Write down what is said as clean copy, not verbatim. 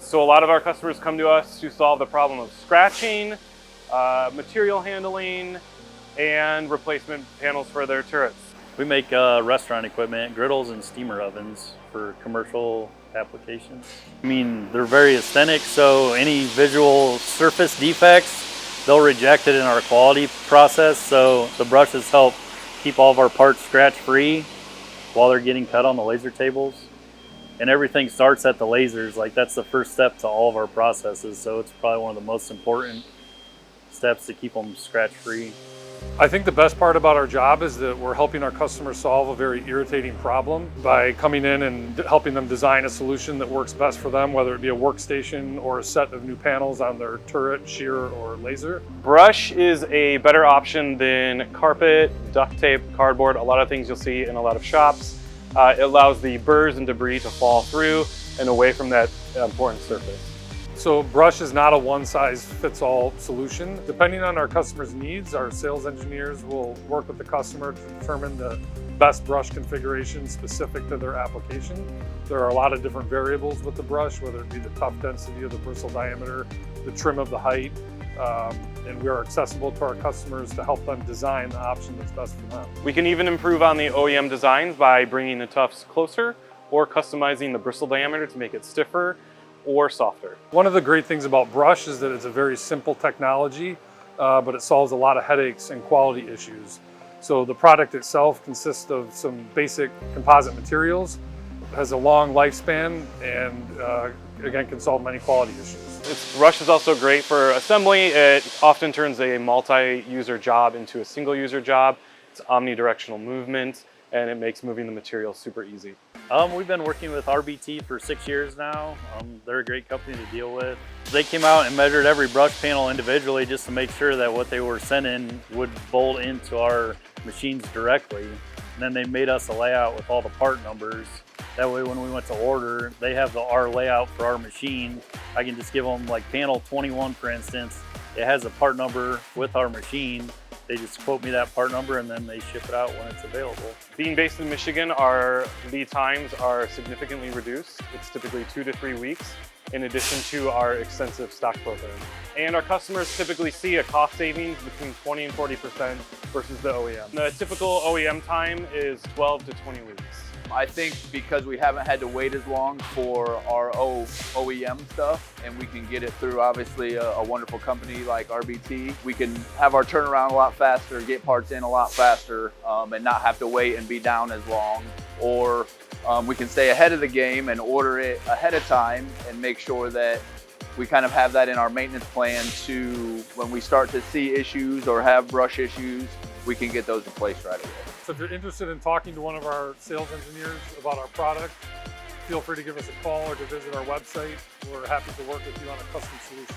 So a lot of our customers come to us to solve the problem of scratching, material handling, and replacement panels for their turrets. We make restaurant equipment, griddles and steamer ovens for commercial applications. I mean, they're very aesthetic, so any visual surface defects, they'll reject it in our quality process. So the brushes help keep all of our parts scratch-free while they're getting cut on the laser tables. And everything starts at the lasers. Like, that's the first step to all of our processes. So it's probably one of the most important steps to keep them scratch-free. I think the best part about our job is that we're helping our customers solve a very irritating problem by coming in and helping them design a solution that works best for them, whether it be a workstation or a set of new panels on their turret, shear, or laser. Brush is a better option than carpet, duct tape, cardboard, a lot of things you'll see in a lot of shops. It allows the burrs and debris to fall through and away from that important surface. So brush is not a one-size-fits-all solution. Depending on our customer's needs, our sales engineers will work with the customer to determine the best brush configuration specific to their application. There are a lot of different variables with the brush, whether it be the tough density of the bristle diameter, the trim of the height, and we are accessible to our customers to help them design the option that's best for them. We can even improve on the OEM designs by bringing the tufts closer or customizing the bristle diameter to make it stiffer or softer. One of the great things about brush is that it's a very simple technology, but it solves a lot of headaches and quality issues. So the product itself consists of some basic composite materials, has a long lifespan, and again can solve many quality issues. Brush is also great for assembly. It often turns a multi-user job into a single-user job. It's omnidirectional movement, and it makes moving the material super easy. We've been working with RBT for 6 years now. They're a great company to deal with. They came out and measured every brush panel individually just to make sure that what they were sending would bolt into our machines directly. And then they made us a layout with all the part numbers. That way when we went to order, they have our layout for our machine. I can just give them, like panel 21 for instance, it has a part number with our machine. They just quote me that part number and then they ship it out when it's available. Being based in Michigan, our lead times are significantly reduced. It's typically 2 to 3 weeks, in addition to our extensive stock program. And our customers typically see a cost savings between 20 and 40% versus the OEM. The typical OEM time is 12 to 20 weeks. I think because we haven't had to wait as long for our OEM stuff, and we can get it through obviously a wonderful company like RBT, we can have our turnaround a lot faster, get parts in a lot faster, and not have to wait and be down as long. Or we can stay ahead of the game and order it ahead of time and make sure that we kind of have that in our maintenance plan to when we start to see issues or have brush issues, we can get those replaced right away. So if you're interested in talking to one of our sales engineers about our product, feel free to give us a call or to visit our website. We're happy to work with you on a custom solution.